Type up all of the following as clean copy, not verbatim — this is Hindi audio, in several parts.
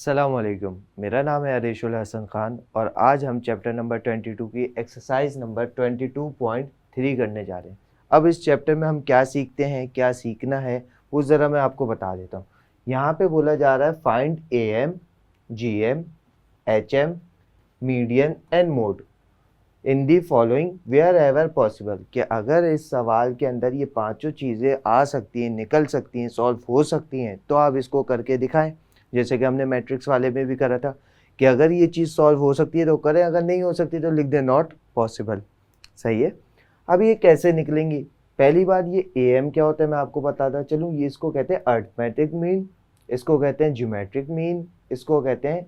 अस्सलाम वालेकुम। मेरा नाम है अरेशुल हसन खान और आज हम चैप्टर नंबर 22 की एक्सरसाइज नंबर 22.3 करने जा रहे हैं। अब इस चैप्टर में हम क्या सीखते हैं, क्या सीखना है, वो ज़रा मैं आपको बता देता हूँ। यहाँ पे बोला जा रहा है find AM, GM, HM, median and mode in the following wherever possible. कि अगर इस सवाल के अंदर ये पांचों चीज़ें आ सकती हैं, निकल सकती हैं, सॉल्व हो सकती हैं, तो आप इसको करके दिखाएं। जैसे कि हमने मैट्रिक्स वाले में भी करा था कि अगर ये चीज़ सॉल्व हो सकती है तो करें, अगर नहीं हो सकती तो लिख दें नॉट पॉसिबल। सही है। अब ये कैसे निकलेंगी? पहली बात, ये AM क्या होता है मैं आपको बताता चलूँ। ये इसको कहते हैं अरिथमेटिक मीन, इसको कहते हैं ज्योमेट्रिक मीन, इसको कहते हैं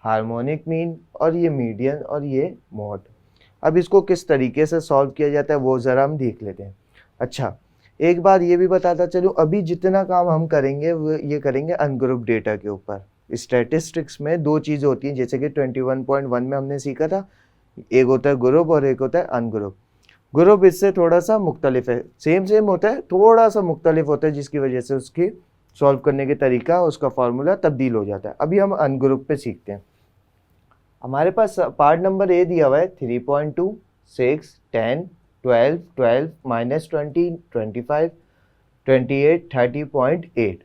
हार्मोनिक मीन, और ये मीडियन और ये मोड। अब इसको किस तरीके से सॉल्व किया जाता है वो ज़रा हम देख लेते हैं। अच्छा, एक बार ये भी बताता चलूँ, अभी जितना काम हम करेंगे वो ये करेंगे अनग्रुप डेटा के ऊपर। स्टैटिस्टिक्स में दो चीज़ें होती हैं, जैसे कि 21.1 में हमने सीखा था, एक होता है ग्रुप और एक होता है अनग्रुप। ग्रुप इससे थोड़ा सा मुख्तलिफ है, सेम होता है, थोड़ा सा मुख्तलिफ होता है, जिसकी वजह से उसकी सॉल्व करने के तरीका, उसका फार्मूला तब्दील हो जाता है। अभी हम अनग्रुप पे सीखते हैं। हमारे पास पार्ट नंबर ए दिया हुआ है 3.2, 6, 10, 12, 12, -20, 25, 28, 30.8,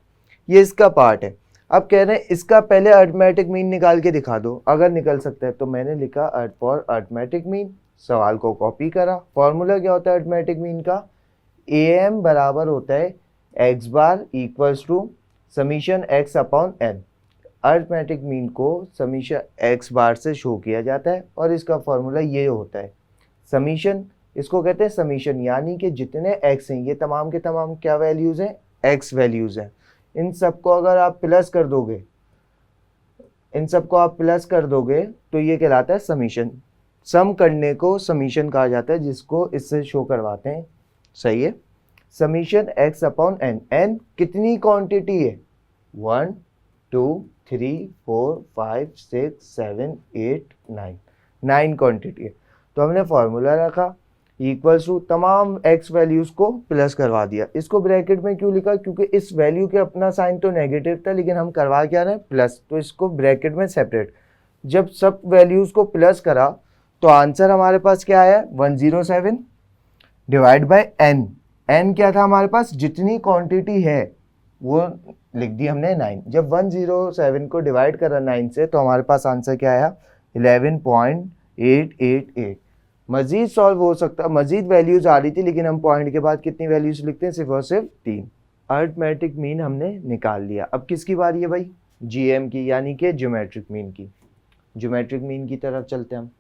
ये इसका पार्ट है। अब कह रहे हैं इसका पहले अरिथमेटिक मीन निकाल के दिखा दो। अगर निकल सकता है तो मैंने लिखा फॉर अरिथमेटिक मीन, सवाल को कॉपी करा। फॉर्मूला क्या होता है अरिथमेटिक मीन का? AM बराबर होता है x bar equals to summation x upon n। Arithmetic mean को समीशन x बार से शो किया जाता है और इसका फॉर्मूला ये होता है समीशन, इसको कहते हैं समीशन, यानी कि जितने x हैं ये तमाम के तमाम क्या वैल्यूज़ हैं? x वैल्यूज़ हैं। इन सबको अगर आप प्लस कर दोगे, तो ये कहलाता है समीशन। सम करने को समीशन कहा जाता है, जिसको इससे शो करवाते हैं। सही है। Summation x upon n, n कितनी क्वांटिटी है? 1, 2, 3, 4, 5, 6, 7, 8, 9 क्वांटिटी है। तो हमने फॉर्मूला रखा इक्वल्स टू तमाम x वैल्यूज़ को प्लस करवा दिया। इसको ब्रैकेट में क्यों लिखा? क्योंकि इस वैल्यू के अपना साइन तो नेगेटिव था, लेकिन हम करवा क्या रहे हैं? प्लस। तो इसको ब्रैकेट में सेपरेट। जब सब वैल्यूज़ को प्लस करा तो आंसर हमारे पास क्या आया? 107 डिवाइड बाय n। n क्या था हमारे पास? जितनी क्वांटिटी है वो लिख दी हमने 9। जब 107 को डिवाइड करा 9 से तो हमारे पास आंसर क्या आया? 11.888। मजीद सॉल्व हो सकता, मजीद वैल्यूज आ रही थी, लेकिन हम पॉइंट के बाद कितनी वैल्यूज लिखते हैं? सिर्फ और सिर्फ 3। अरिथमेटिक मीन हमने निकाल लिया। अब किसकी बारी है भाई? GM की, यानी कि ज्योमेट्रिक मीन की। ज्योमेट्रिक मीन की तरफ चलते हैं हम।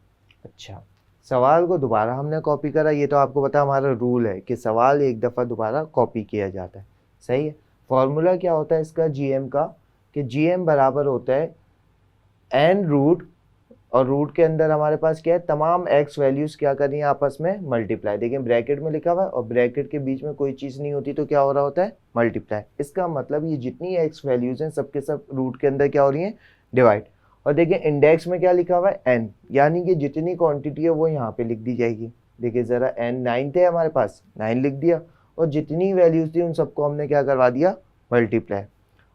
अच्छा, सवाल को दोबारा हमने कॉपी करा। ये तो आपको पता हमारा रूल है कि सवाल एक दफ़ा दोबारा कॉपी किया जाता है। सही है। फॉर्मूला क्या होता है इसका GM का? कि GM बराबर होता है n रूट, और रूट के अंदर हमारे पास क्या है? तमाम x वैल्यूज़ क्या कर रही हैं आपस में? मल्टीप्लाई। देखिए ब्रैकेट में लिखा हुआ है और ब्रैकेट के बीच में कोई चीज़ नहीं होती तो क्या हो रहा होता है? मल्टीप्लाई। इसका मतलब ये जितनी x वैल्यूज़ हैं सबके सब रूट के अंदर क्या हो रही हैं? डिवाइड। और देखिए इंडेक्स में क्या लिखा हुआ है? n, यानी कि जितनी क्वान्टिटी है वो यहाँ पर लिख दी जाएगी। देखिए ज़रा n 9 थे हमारे पास, 9 लिख दिया, और जितनी वैल्यूज़ थी उन सबको हमने क्या करवा दिया? मल्टीप्लाई।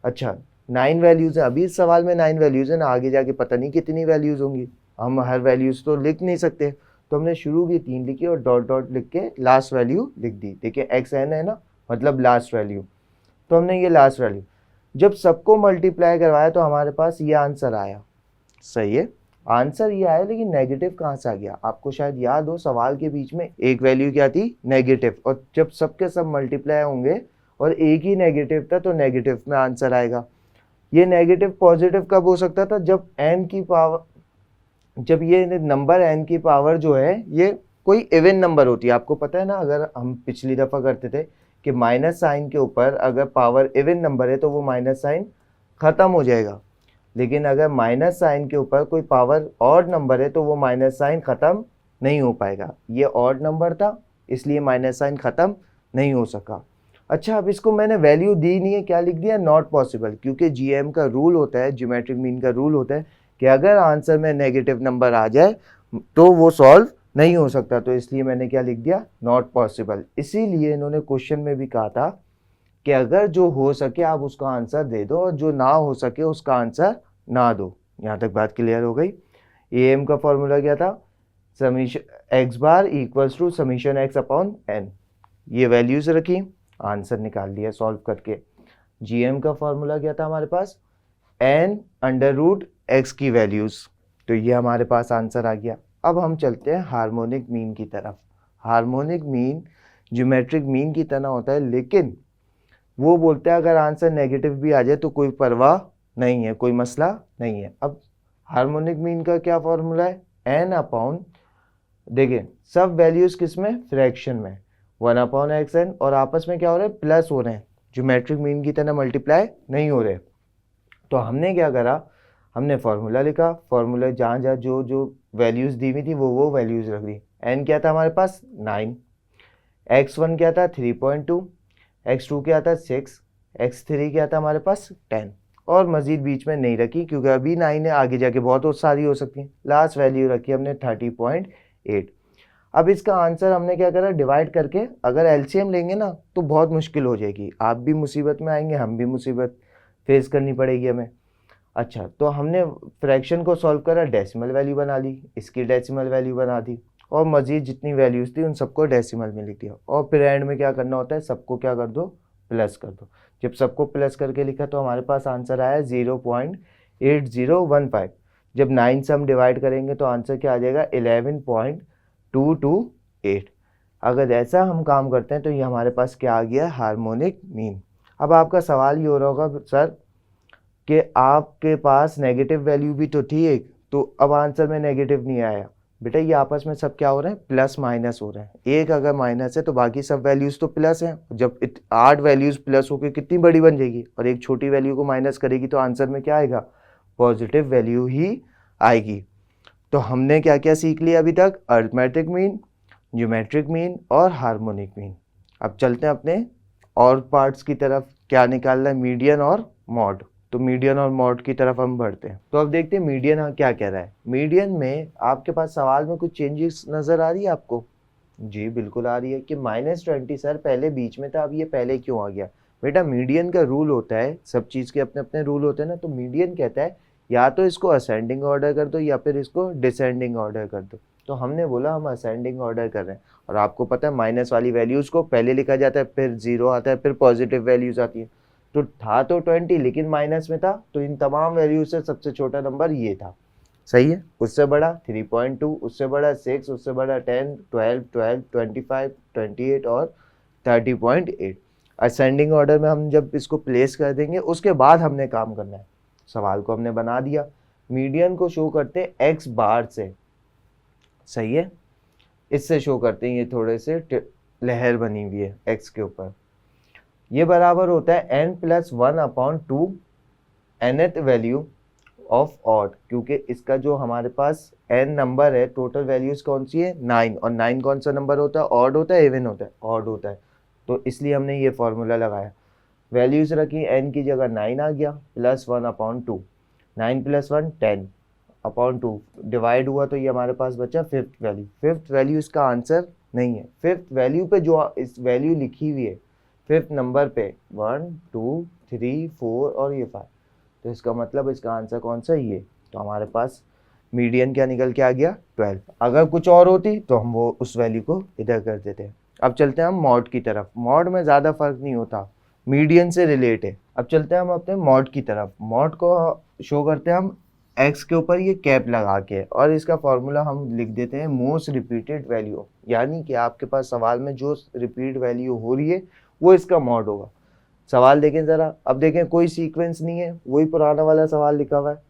अच्छा, 9 वैल्यूज़ हैं। अभी इस सवाल में 9 वैल्यूज़ हैं ना, आगे जाके पता नहीं कितनी वैल्यूज़ होंगी। हम हर वैल्यूज़ तो लिख नहीं सकते, तो हमने शुरू की 3 लिखी और डॉट डॉट लिख के लास्ट वैल्यू लिख दी। देखिए XN है ना, मतलब लास्ट वैल्यू। तो हमने ये लास्ट वैल्यू जब सबको मल्टीप्लाई करवाया तो हमारे पास ये आंसर आया। सही है, आंसर ये आया, लेकिन नेगेटिव कहाँ से आ गया? आपको शायद याद हो, सवाल के बीच में एक वैल्यू क्या थी? नेगेटिव। और जब सबके सब मल्टीप्लाई होंगे और एक ही नेगेटिव था तो नेगेटिव में आंसर आएगा। ये नेगेटिव पॉजिटिव कब हो सकता था? जब n की पावर, जब ये नंबर n की पावर जो है ये कोई इवन नंबर होती है। आपको पता है ना, अगर हम पिछली दफ़ा करते थे कि माइनस साइन के ऊपर अगर पावर इवन नंबर है तो वो माइनस साइन ख़त्म हो जाएगा, लेकिन अगर माइनस साइन के ऊपर कोई पावर ऑड नंबर है तो वो माइनस साइन ख़त्म नहीं हो पाएगा। ये ऑड नंबर था इसलिए माइनस साइन ख़त्म नहीं हो सका। अच्छा, अब इसको मैंने वैल्यू दी नहीं है, क्या लिख दिया? Not possible. क्योंकि GM का रूल होता है, ज्योमेट्रिक मीन का रूल होता है कि अगर आंसर में नेगेटिव नंबर आ जाए तो वो सॉल्व नहीं हो सकता, तो इसलिए मैंने क्या लिख दिया? Not possible. इसीलिए इन्होंने क्वेश्चन में भी कहा था कि अगर जो हो सके आप उसका आंसर दे दो और जो ना हो सके उसका आंसर ना दो। यहाँ तक बात क्लियर हो गई। AM का फॉर्मूला क्या था, summation x bar equals to summation x upon n, ये वैल्यूज रखी, आंसर निकाल दिया सॉल्व करके। GM का फॉर्मूला क्या था हमारे पास, n अंडर रूट एक्स की वैल्यूज, तो ये हमारे पास आंसर आ गया। अब हम चलते हैं हार्मोनिक मीन की तरफ। हार्मोनिक मीन ज्योमेट्रिक मीन की तरह होता है, लेकिन वो बोलते हैं अगर आंसर नेगेटिव भी आ जाए तो कोई परवाह नहीं है, कोई मसला नहीं है। अब हार्मोनिक मीन का क्या फॉर्मूला है, n अपॉन, देखिए सब वैल्यूज किस में, फ्रैक्शन में, 1/xn, और आपस में क्या हो रहा है, प्लस हो रहे हैं, ज्योमेट्रिक मीन की तरह मल्टीप्लाई नहीं हो रहे। तो हमने क्या करा, हमने फॉर्मूला लिखा, फॉर्मूला जहाँ जहाँ जो जो वैल्यूज दी हुई थी वो वैल्यूज रख दी। n क्या था हमारे पास 9, x1 क्या था 3.2, x2 क्या था 6, x3 क्या था हमारे पास 10, और मजीद बीच में नहीं रखी क्योंकि अभी 9 है, आगे जाके बहुत और सारी हो सकती है। लास्ट वैल्यू रखी हमने 30.8। अब इसका आंसर हमने क्या करा, डिवाइड करके अगर एलसीएम लेंगे ना तो बहुत मुश्किल हो जाएगी, आप भी मुसीबत में आएंगे, हम भी मुसीबत फेस करनी पड़ेगी हमें। अच्छा, तो हमने फ्रैक्शन को सॉल्व करा, डेसिमल वैल्यू बना ली, इसकी डेसिमल वैल्यू बना दी, और मजीद जितनी वैल्यूज थी उन सबको डेसिमल में लिख दिया। और फिर एंड में क्या करना होता है, सबको क्या कर दो, प्लस कर दो। जब सबको प्लस करके लिखा तो हमारे पास आंसर आया 0.8015। जब 9 से हम डिवाइड करेंगे तो आंसर क्या आ जाएगा, 11.228। अगर ऐसा हम काम करते हैं तो ये हमारे पास क्या आ गया, हार्मोनिक मीन। अब आपका सवाल ये हो रहा होगा सर कि आपके पास नेगेटिव वैल्यू भी तो थी एक, तो अब आंसर में नेगेटिव नहीं आया। बेटा ये आपस में सब क्या हो रहे हैं, प्लस माइनस हो रहे हैं। एक अगर माइनस है तो बाकी सब वैल्यूज तो प्लस हैं। जब 8 वैल्यूज प्लस होकर कितनी बड़ी बन जाएगी, और एक छोटी वैल्यू को माइनस करेगी तो आंसर में क्या आएगा, पॉजिटिव वैल्यू ही आएगी। तो हमने क्या क्या सीख लिया अभी तक, अरिथमेटिक मीन, ज्योमेट्रिक मीन और हार्मोनिक मीन। अब चलते हैं अपने और पार्ट्स की तरफ, क्या निकालना है, मीडियन और मॉड। तो मीडियन और मॉड की तरफ हम बढ़ते हैं। तो अब देखते हैं मीडियन क्या कह रहा है। मीडियन में आपके पास सवाल में कुछ चेंजेस नजर आ रही है आपको, जी बिल्कुल आ रही है कि -20 सर पहले बीच में था, अब ये पहले क्यों आ गया। बेटा मीडियन का रूल होता है, सब चीज़ के अपने अपने रूल होते हैं ना, तो मीडियन कहता है या तो इसको असेंडिंग ऑर्डर कर दो या फिर इसको डिसेंडिंग ऑर्डर कर दो। तो हमने बोला हम असेंडिंग ऑर्डर कर रहे हैं, और आपको पता है माइनस वाली वैल्यूज को पहले लिखा जाता है, फिर 0 आता है, फिर पॉजिटिव वैल्यूज आती है। तो था तो 20 लेकिन माइनस में था, तो इन तमाम वैल्यूज से सबसे छोटा नंबर ये था, सही है। उससे बड़ा 3.2, उससे बड़ा 6, उससे बड़ा 10, 12, 12, 25, 28 और 30.8। असेंडिंग ऑर्डर में हम जब इसको प्लेस कर देंगे उसके बाद हमने काम करना है। सवाल को हमने बना दिया, मीडियन को शो करते x बार से, सही है, इससे शो करते हैं, ये थोड़े से लहर बनी हुई है x के ऊपर। ये बराबर होता है n+1/2 nth value of odd, क्योंकि इसका जो हमारे पास n नंबर है, टोटल वैल्यूज कौन सी है 9, और 9 कौन सा नंबर होता है, ऑड होता है इवन होता है, ऑड होता है। तो इसलिए हमने ये फॉर्मूला लगाया, वैल्यूज रखी, n की जगह 9 आ गया, +1/2, 9 + 1 10/2 डिवाइड हुआ तो ये हमारे पास बचा फिफ्थ वैल्यू। फिफ्थ वैल्यू इसका आंसर नहीं है। फिफ्थ वैल्यू पे जो इस वैल्यू लिखी हुई है, फिफ्थ नंबर पे 1, 2, 3, 4 और ये 5, तो इसका मतलब इसका आंसर कौन सा, ये। तो हमारे पास मीडियन क्या निकल के आ गया 12। अगर कुछ और होती तो हम वो उस वैल्यू को इधर कर देते हैं। अब चलते हैं हम मॉड की तरफ। मॉड में ज़्यादा फर्क नहीं होता, मीडियन से रिलेट है। अब चलते हैं हम अपने मॉड की तरफ। मॉड को शो करते हैं हम एक्स के ऊपर ये कैप लगा के, और इसका फॉर्मूला हम लिख देते हैं मोस्ट रिपीटेड वैल्यू, यानी कि आपके पास सवाल में जो रिपीट वैल्यू हो रही है वो इसका मॉड होगा। सवाल देखें ज़रा, अब देखें कोई सीक्वेंस नहीं है, वही पुराना वाला सवाल लिखा हुआ है,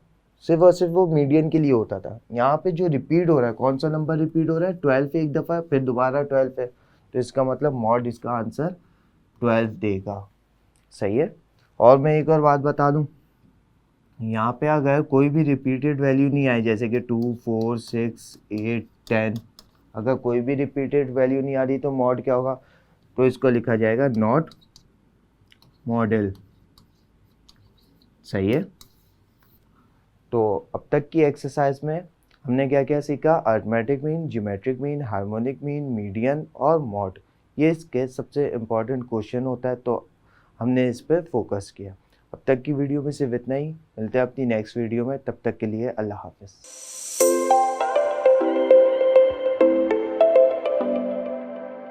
सिर्फ और सिर्फ वो मीडियन के लिए होता था। यहाँ पे जो रिपीट हो रहा है, कौन सा नंबर रिपीट हो रहा है, 12 एक दफ़ा, फिर दोबारा 12 है, तो इसका मतलब मॉड इसका आंसर 12 देगा, सही है। और मैं एक और बात बता दूं, यहाँ पे अगर कोई भी रिपीटेड वैल्यू नहीं आई, जैसे कि 2, 4, 6, 8, 10, अगर कोई भी रिपीटेड वैल्यू नहीं आ रही तो मॉड क्या होगा, तो इसको लिखा जाएगा नॉट मॉडल, सही है। तो अब तक की एक्सरसाइज में हमने क्या क्या सीखा, arithmetic mean, geometric mean, harmonic mean, median और मॉड। ये इसके सबसे इम्पॉर्टेंट क्वेश्चन होता है, तो हमने इस पर फोकस किया। अब तक की वीडियो में सिर्फ इतना ही, मिलते हैं अपनी नेक्स्ट वीडियो में, तब तक के लिए अल्लाह हाफिज़।